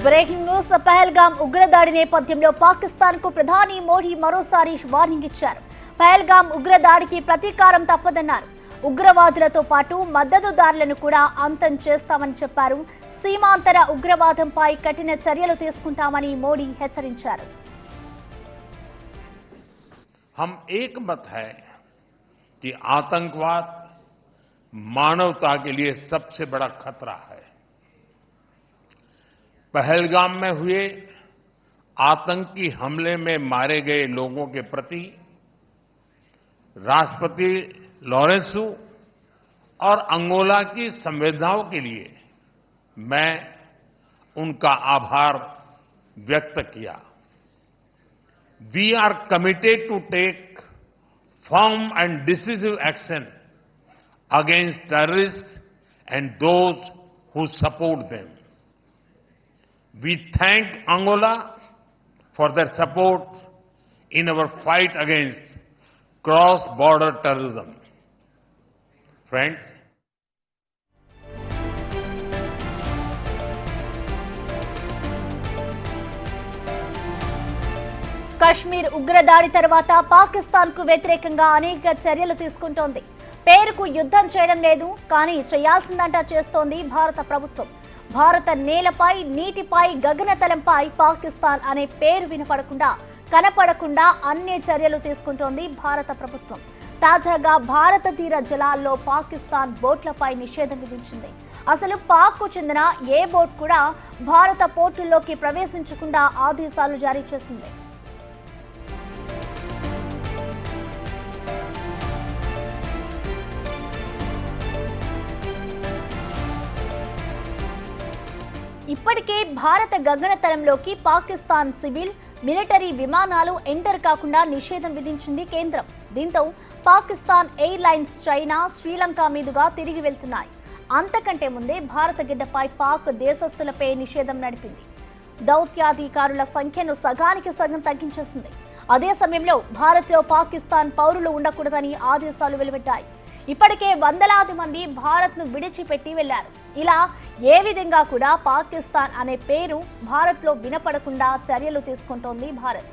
Breaking news Pahalgam ఉగ్రదాడి నేపథ్యంలో పాకిస్తాన్కు ప్రధాని మోడీ మరోసారి వార్నింగ్ ఇచ్చారు. పహల్గామ్ ఉగ్రదాడికి ప్రతీకారం తప్పదన్నారు. ఉగ్రవాదులతో పాటు మద్దతుదారులను కూడా అంతం చేస్తామని చెప్పారు. సీమాంతర ఉగ్రవాదంపై కఠిన చర్యలు తీసుకుంటామని మోడీ హెచ్చరించారు. हम एक मत है कि आतंकवाद मानवता के लिए सबसे बड़ा खतरा है। पहलगाम में हुए आतंकी हमले में मारे गए लोगों के प्रति राष्ट्रपति लॉरेंसो और अंगोला की संवेदनाओं के लिए मैं उनका आभार व्यक्त किया। We are committed to take firm and decisive action against terrorists and those who support them. We thank Angola for their support in our fight against cross-border terrorism. Friends, Kashmir ఉగ్రదాడి తర్వాత పాకిస్తాన్ కు వ్యతిరేకంగా అనేక చర్యలు తీసుకుంటోంది. పేరుకు యుద్ధం చేయడం లేదు, కానీ చేయాల్సిందంటా చేస్తోంది భారత ప్రభుత్వం. భారత నేలపై, నీటిపై, గగనతలంపై పాకిస్తాన్ అనే పేరు కనపడకుండా అన్ని చర్యలు తీసుకుంటోంది భారత ప్రభుత్వం. తాజాగా భారత తీర జలాల్లో పాకిస్తాన్ బోట్లపై నిషేధం విధించింది. అసలు పాక్ కు చెందిన ఏ బోట్ కూడా భారత పోర్టుల్లోకి ప్రవేశించకుండా ఆదేశాలు జారీ చేసింది. ఇప్పటికే భారత గగనతలంలోకి పాకిస్తాన్ సివిల్, మిలిటరీ విమానాలు ఎంటర్ కాకుండా నిషేధం విధించింది కేంద్రం. దీంతో పాకిస్తాన్ ఎయిర్లైన్స్ చైనా, శ్రీలంక మీదుగా తిరిగి వెళ్తున్నాయి. అంతకంటే ముందే భారత గడ్డపై పాక్ దేశస్తులపై నిషేధం నడిపింది. దౌత్యాధికారుల సంఖ్యను సగానికి సగం తగ్గించేసింది. అదే సమయంలో భారత్లో పాకిస్తాన్ పౌరులు ఉండకూడదని ఆదేశాలు వెలువడ్డాయి. ఇప్పటికే వందలాది మంది భారత్ను విడిచిపెట్టి వెళ్లారు. ఇలా ఏ విధంగా కూడా పాకిస్తాన్ అనే పేరు భారత్లో వినపడకుండా చర్యలు తీసుకుంటోంది భారత్.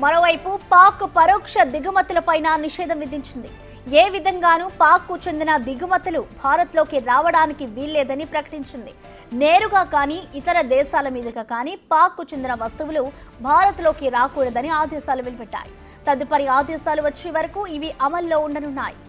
మరోవైపు పాక్ పరోక్ష దిగుమతులపైన నిషేధం విధించింది. ఏ విధంగానూ పాక్ కు చెందిన దిగుమతులు భారత్లోకి రావడానికి వీల్లేదని ప్రకటించింది. నేరుగా కానీ ఇతర దేశాల మీదుగా కానీ పాక్ కు చెందిన వస్తువులు భారత్లోకి రాకూడదని ఆదేశాలు వెలువడ్డాయి. తదుపరి ఆదేశాలు వచ్చే వరకు ఇవి అమల్లో ఉండనున్నాయి.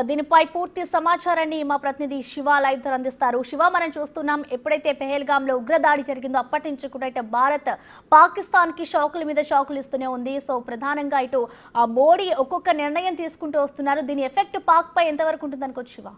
దీనిపై పూర్తి సమాచారాన్ని మా ప్రతినిధి శివ లైవ్ తో అందిస్తారు. శివ, మనం చూస్తున్నాం ఎప్పుడైతే పెహల్గామ్ లో ఉగ్రదాడి జరిగిందో అప్పటి నుంచి కూడా ఇటు భారత్ పాకిస్తాన్ కి షాకుల మీద షాకులు ఇస్తూనే ఉంది. సో ప్రధానంగా ఇటు మోడీ ఒక్కొక్క నిర్ణయం తీసుకుంటూ వస్తున్నారు. దీని ఎఫెక్ట్ పాక్ పై ఎంతవరకు ఉంటుంది అనుకోవచ్చు శివ?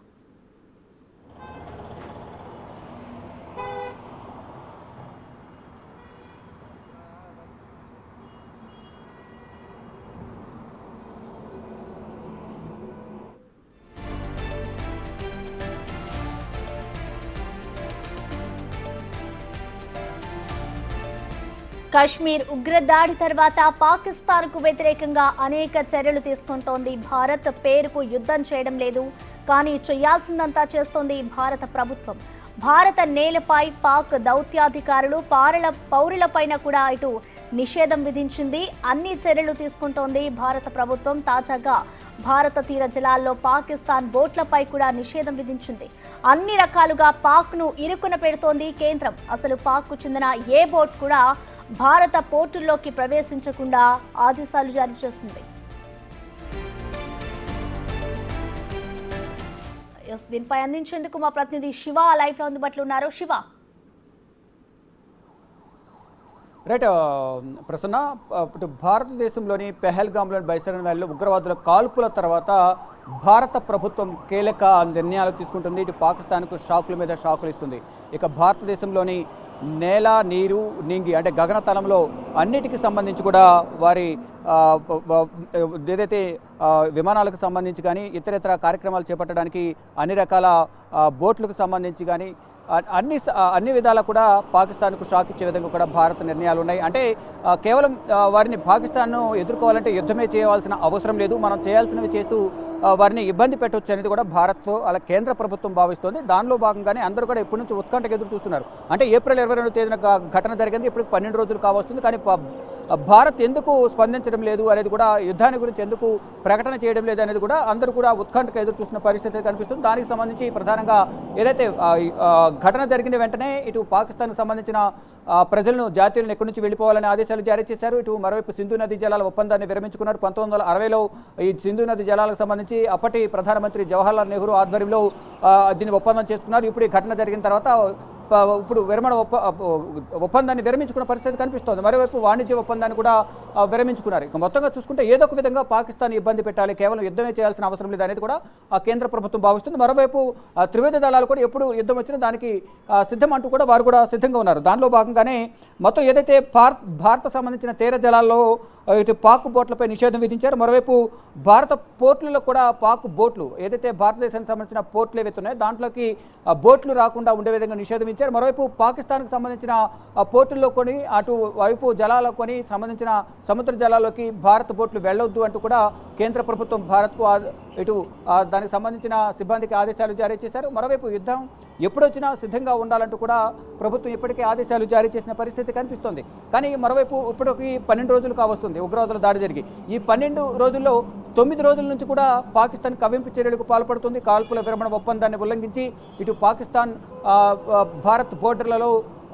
కశ్మీర్ ఉగ్రదాడి తర్వాత పాకిస్తాన్ కు వ్యతిరేకంగా అనేక చర్యలు తీసుకుంటోంది భారత్. పేరుకు యుద్ధం చేయడం లేదు, కానీ చేయాల్సిందంతా చేస్తోంది భారత ప్రభుత్వం. భారత నేలపై పాక్ దౌత్యాధికారులు, పౌరులపైన కూడా ఇటు నిషేధం విధించింది. అన్ని చర్యలు తీసుకుంటోంది భారత ప్రభుత్వం. తాజాగా భారత తీర జలాల్లో పాకిస్తాన్ బోట్లపై కూడా నిషేధం విధించింది. అన్ని రకాలుగా పాక్ ను ఇరుకున పెడుతోంది కేంద్రం. అసలు పాక్ కు చెందిన ఏ బోట్ కూడా భారత పోర్టుల్లోకి ప్రవేశించకుండా ఆదేశాలు జారీ చేసింది. దీనిపై అందించేందుకు మా ప్రతినిధి శివ లైవ్ లో అందుబాటులో ఉన్నారు. శివ, రైట్ ప్రసన్న, భారతదేశంలోని పెహల్గామ్లోని బైసరన్ వ్యాలీలో ఉగ్రవాదుల కాల్పుల తర్వాత భారత ప్రభుత్వం కీలక నిర్ణయాలు తీసుకుంటుంది. ఇటు పాకిస్తాన్కు షాకుల మీద షాకులు ఇస్తుంది. ఇక భారతదేశంలోని నేల, నీరు, నింగి అంటే గగనతలంలో అన్నిటికీ సంబంధించి కూడా వారి ఏదైతే విమానాలకు సంబంధించి కానీ ఇతర కార్యక్రమాలు చేపట్టడానికి అన్ని రకాల బోట్లకు సంబంధించి కానీ అన్ని విధాలా కూడా పాకిస్తాన్కు షాక్ ఇచ్చే విధంగా కూడా భారత్ నిర్ణయాలు ఉన్నాయి. అంటే కేవలం వారిని పాకిస్తాన్ను ఎదుర్కోవాలంటే యుద్ధమే చేయవలసిన అవసరం లేదు, మనం చేయాల్సినవి చేస్తూ వారిని ఇబ్బంది పెట్టవచ్చు అనేది కూడా భారత్తో అలా కేంద్ర ప్రభుత్వం భావిస్తోంది. దానిలో భాగంగానే అందరూ కూడా ఇప్పటి నుంచి ఉత్కంఠకు ఎదురు చూస్తున్నారు. అంటే ఏప్రిల్ 22వ తేదీన ఘటన జరిగింది, ఇప్పుడు 12 రోజులు కావస్తుంది. కానీ భారత్ ఎందుకు స్పందించడం లేదు అనేది కూడా, యుద్ధాన్ని గురించి ఎందుకు ప్రకటన చేయడం లేదు అనేది కూడా అందరూ కూడా ఉత్కంఠకు ఎదురు చూస్తున్న పరిస్థితి కనిపిస్తుంది. దానికి సంబంధించి ప్రధానంగా ఏదైతే ఘటన జరిగిన వెంటనే ఇటు పాకిస్తాన్కు సంబంధించిన ప్రజలను, జాతీయులను ఎక్కడి నుంచి వెళ్ళిపోవాలని ఆదేశాలు జారీ చేశారు. ఇటు మరోవైపు సింధు నదీ జలాల ఒప్పందాన్ని విరమించుకున్నారు. 1960లో ఈ సింధు నదీ జలాలకు సంబంధించి అప్పటి ప్రధానమంత్రి జవహర్లాల్ నెహ్రూ ఆధ్వర్యంలో దీన్ని ఒప్పందం చేసుకున్నారు. ఇప్పుడు ఈ ఘటన జరిగిన తర్వాత ఇప్పుడు ఒప్పందాన్ని విరమించుకున్న పరిస్థితి కనిపిస్తోంది. మరోవైపు వాణిజ్య ఒప్పందాన్ని కూడా విరమించుకున్నారు. ఇక మొత్తంగా చూసుకుంటే ఏదో ఒక విధంగా పాకిస్తాన్ ఇబ్బంది పెట్టాలి, కేవలం యుద్ధమే చేయాల్సిన అవసరం లేదు అనేది కూడా కేంద్ర ప్రభుత్వం భావిస్తుంది. మరోవైపు త్రివిధ దళాలు కూడా ఎప్పుడు యుద్ధం వచ్చినా దానికి సిద్ధం అంటూ కూడా వారు కూడా సిద్ధంగా ఉన్నారు. దానిలో భాగంగానే మొత్తం ఏదైతే భారత సంబంధించిన తీర జలాల్లో ఇటు పాక్ బోట్లపై నిషేధం విధించారు. మరోవైపు భారత పోర్టులలో కూడా పాక్ బోట్లు, ఏదైతే భారతదేశానికి సంబంధించిన పోర్టులు ఏవైతే ఉన్నాయో దాంట్లోకి బోట్లు రాకుండా ఉండే విధంగా నిషేధం ఇచ్చారు. మరోవైపు పాకిస్తాన్కి సంబంధించిన పోర్టుల్లో కొని అటు వైపు జలాల్లో కొని సంబంధించిన సముద్ర జలాల్లోకి భారత బోట్లు వెళ్ళొద్దు అంటూ కూడా కేంద్ర ప్రభుత్వం భారత్కు ఇటు దానికి సంబంధించిన సిబ్బందికి ఆదేశాలు జారీ చేశారు. మరోవైపు యుద్ధం ఎప్పుడొచ్చినా సిద్ధంగా ఉండాలంటూ కూడా ప్రభుత్వం ఇప్పటికే ఆదేశాలు జారీ చేసిన పరిస్థితి కనిపిస్తోంది. కానీ మరోవైపు ఇప్పటికి 12 రోజులు కావస్తుంది ఉగ్రవాదుల దాడి జరిగి. ఈ 12 రోజుల్లో 9 రోజుల నుంచి కూడా పాకిస్తాన్ కవ్వింపు చర్యలకు పాల్పడుతుంది. కాల్పుల విరమణ ఒప్పందాన్ని ఉల్లంఘించి ఇటు పాకిస్తాన్ భారత్ బోర్డర్లలో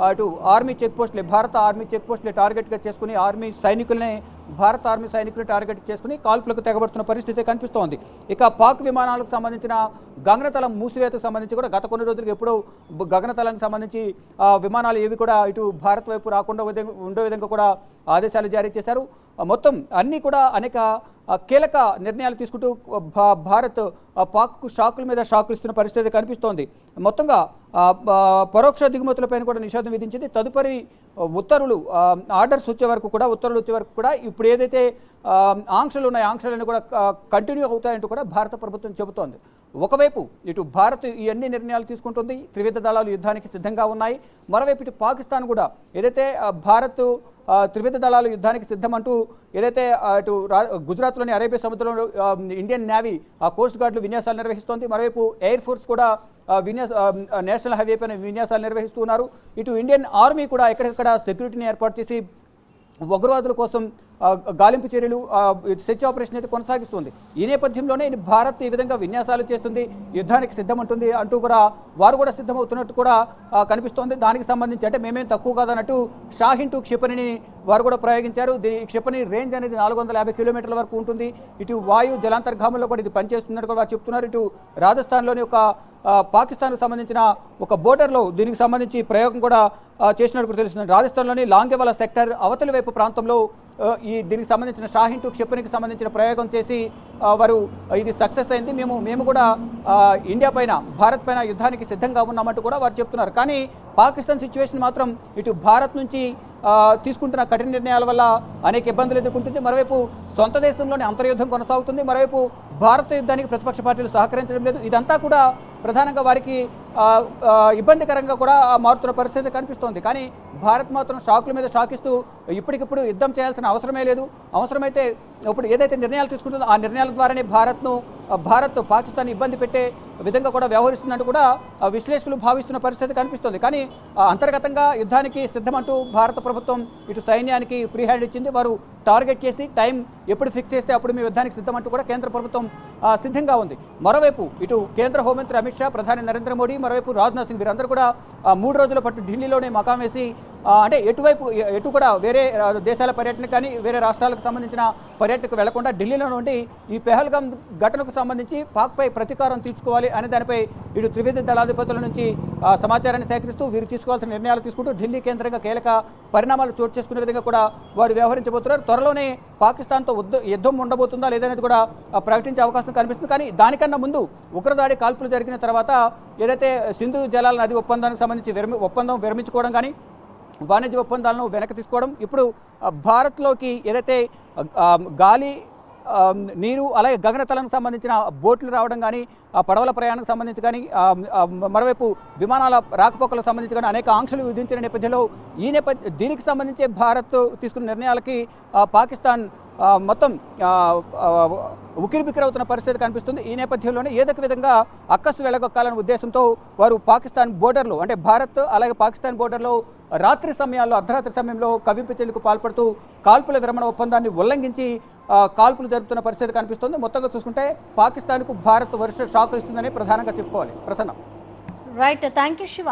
అటు ఆర్మీ చెక్ పోస్టులే, భారత ఆర్మీ చెక్ పోస్టులే టార్గెట్గా చేసుకుని భారత ఆర్మీ సైనికులు టార్గెట్ చేసుకుని కాల్పులకు తెగబడుతున్న పరిస్థితి కనిపిస్తోంది. ఇక పాక్ విమానాలకు సంబంధించిన గగనతలం మూసివేతకు సంబంధించి కూడా గత కొన్ని రోజులకు ఎప్పుడూ గగనతలానికి సంబంధించి విమానాలు ఏవి కూడా ఇటు భారత్ వైపు రాకుండా ఉండే విధంగా కూడా ఆదేశాలు జారీ చేశారు. మొత్తం అన్నీ కూడా అనేక కీలక నిర్ణయాలు తీసుకుంటూ భారత్ పాక్కు షాకుల మీద షాకులు ఇస్తున్న పరిస్థితి కనిపిస్తోంది. మొత్తంగా పరోక్ష దిగుమతులపైన కూడా నిషేధం విధించింది. తదుపరి ఉత్తర్వులు ఆర్డర్స్ వచ్చే వరకు కూడా ఇప్పుడు ఏదైతే ఆంక్షలు ఉన్నాయో ఆంక్షలన్నీ కూడా కంటిన్యూ అవుతాయంటూ కూడా భారత ప్రభుత్వం చెబుతోంది. ఒకవైపు ఇటు భారత్ ఈ అన్ని నిర్ణయాలు తీసుకుంటుంది, త్రివిధ దళాలు యుద్ధానికి సిద్ధంగా ఉన్నాయి. మరోవైపు ఇటు పాకిస్తాన్ కూడా ఏదైతే భారత్ త్రివిధ దళాలు యుద్ధానికి సిద్ధమంటూ ఏదైతే ఇటు గుజరాత్లోని అరేబియా సముద్రంలో ఇండియన్ నేవీ కోస్ట్ గార్డులు విన్యాసాలు నిర్వహిస్తోంది. మరోవైపు ఎయిర్ ఫోర్స్ కూడా నేషనల్ హైవే పైన విన్యాసాలు నిర్వహిస్తున్నారు. ఇటు ఇండియన్ ఆర్మీ కూడా ఎక్కడెక్కడ సెక్యూరిటీని ఏర్పాటు చేసి ఉగ్రవాదుల కోసం గాలింపు చర్యలు సెర్చ్ ఆపరేషన్ అయితే కొనసాగిస్తుంది. ఈ నేపథ్యంలోనే భారత్ ఈ విధంగా విన్యాసాలు చేస్తుంది, యుద్ధానికి సిద్ధమంటుంది అంటూ కూడా వారు కూడా సిద్ధమవుతున్నట్టు కూడా కనిపిస్తోంది. దానికి సంబంధించి అంటే మేమేం తక్కువ కాదన్నట్టు షాహిన్ 2 క్షిపణిని వారు కూడా ప్రయోగించారు. ఈ క్షిపణి రేంజ్ అనేది 450 కిలోమీటర్ల వరకు ఉంటుంది. ఇటు వాయు జలాంతర్గాముల్లో కూడా ఇది పనిచేస్తున్నట్టు కూడా వారు చెప్తున్నారు. ఇటు రాజస్థాన్లోని ఒక పాకిస్తాన్కు సంబంధించిన ఒక బోర్డర్లో దీనికి సంబంధించి ప్రయోగం కూడా చేసినట్టు కూడా తెలుస్తుంది. రాజస్థాన్లోని లాంగేవాలా సెక్టర్ అవతలి వైపు ప్రాంతంలో దీనికి సంబంధించిన షాహిన్ 2 క్షిపణికి సంబంధించిన ప్రయోగం చేసి వారు ఇది సక్సెస్ అయింది. మేము కూడా ఇండియా పైన, భారత్ పైన యుద్ధానికి సిద్ధంగా ఉన్నామంటూ కూడా వారు చెప్తున్నారు. కానీ పాకిస్తాన్ సిచ్యువేషన్ మాత్రం ఇటు భారత్ నుంచి తీసుకుంటున్న కఠిన నిర్ణయాల వల్ల అనేక ఇబ్బందులు ఎదుర్కొంటుంది. మరోవైపు సొంత దేశంలోనే అంతర్యుద్ధం కొనసాగుతుంది. మరోవైపు భారత యుద్ధానికి ప్రతిపక్ష పార్టీలు సహకరించడం లేదు. ఇదంతా కూడా ప్రధానంగా వారికి ఇబ్బందికరంగా కూడా మారుతున్న పరిస్థితి కనిపిస్తోంది. కానీ భారత్ మాత్రం షాకుల మీద షాకిస్తూ ఇప్పటికిప్పుడు యుద్ధం చేయాల్సిన అవసరమే లేదు, అవసరమైతే ఇప్పుడు ఏదైతే నిర్ణయాలు తీసుకుంటుందో ఆ నిర్ణయాల ద్వారానే భారత్ పాకిస్తాన్ ఇబ్బంది పెట్టే విధంగా కూడా వ్యవహరిస్తుందంటూ కూడా విశ్లేషకులు భావిస్తున్న పరిస్థితి కనిపిస్తోంది. కానీ అంతర్గతంగా యుద్ధానికి సిద్ధమంటూ భారత ప్రభుత్వం ఇటు సైన్యానికి ఫ్రీ హ్యాండ్ ఇచ్చింది. వారు టార్గెట్ చేసి టైం ఎప్పుడు ఫిక్స్ చేస్తే అప్పుడు మీ యుద్ధానికి సిద్ధమంటూ కూడా కేంద్ర ప్రభుత్వం సిద్ధంగా ఉంది. మరోవైపు ఇటు కేంద్ర హోంమంత్రి అమిత్ షా, ప్రధాని నరేంద్ర మోడీ, మరోవైపు రాజ్నాథ్ సింగ్ వీరందరూ కూడా 3 రోజుల పాటు ఢిల్లీలోనే మకాం వేసి అంటే ఎటు కూడా వేరే దేశాల పర్యటన కానీ వేరే రాష్ట్రాలకు సంబంధించిన పర్యటనకు వెళ్లకుండా ఢిల్లీలో నుండి ఈ పెహల్గాం ఘటనకు సంబంధించి పాక్పై ప్రతీకారం తీర్చుకోవాలి అనే దానిపై ఇటు త్రివిధ దళాధిపతుల నుంచి సమాచారాన్ని సేకరిస్తూ వీరు తీసుకోవాల్సిన నిర్ణయాలు తీసుకుంటూ ఢిల్లీ కేంద్రంగా కీలక పరిణామాలు చోటు చేసుకునే విధంగా కూడా వారు వ్యవహరించబోతున్నారు. త్వరలోనే పాకిస్తాన్తో యుద్ధం ఉండబోతుందా లేదనేది కూడా ప్రకటించే అవకాశం కనిపిస్తుంది. కానీ దానికన్నా ముందు ఉగ్రదాడి కాల్పులు జరిగిన తర్వాత ఏదైతే సింధు జలాల నది ఒప్పందానికి సంబంధించి ఒప్పందం విరమించుకోవడం కానీ వాణిజ్య ఒప్పందాలను వెనక్కి తీసుకోవడం, ఇప్పుడు భారత్లోకి ఏదైతే గాలి నీరు అలాగే గగనతలానికి సంబంధించిన బోట్లు రావడం కానీ, పడవల ప్రయాణానికి సంబంధించి కానీ, మరోవైపు విమానాల రాకపోకలకు సంబంధించి కానీ అనేక ఆంక్షలు విధించిన నేపథ్యంలో దీనికి సంబంధించి భారత్ తీసుకున్న నిర్ణయాలకి పాకిస్తాన్ మొత్తం ఉక్కిరిబిక్కిరవుతున్న పరిస్థితి కనిపిస్తుంది. ఈ నేపథ్యంలోనే ఏదో ఒక విధంగా అక్కసు వెళ్లగొక్కాలనే ఉద్దేశంతో వారు పాకిస్తాన్ బోర్డర్లో, అంటే భారత్ అలాగే పాకిస్తాన్ బోర్డర్లో రాత్రి సమయాల్లో, అర్ధరాత్రి సమయంలో కవ్వింపు చర్యలకు పాల్పడుతూ కాల్పుల విరమణ ఒప్పందాన్ని ఉల్లంఘించి కాల్పులు జరుపుతున్న పరిస్థితి కనిపిస్తుంది. మొత్తంగా చూసుకుంటే పాకిస్తాన్కు భారత్ వరుస షాకులు ఇస్తుందని ప్రధానంగా చెప్పుకోవాలి. Prasanna. Right, thank you Shiva.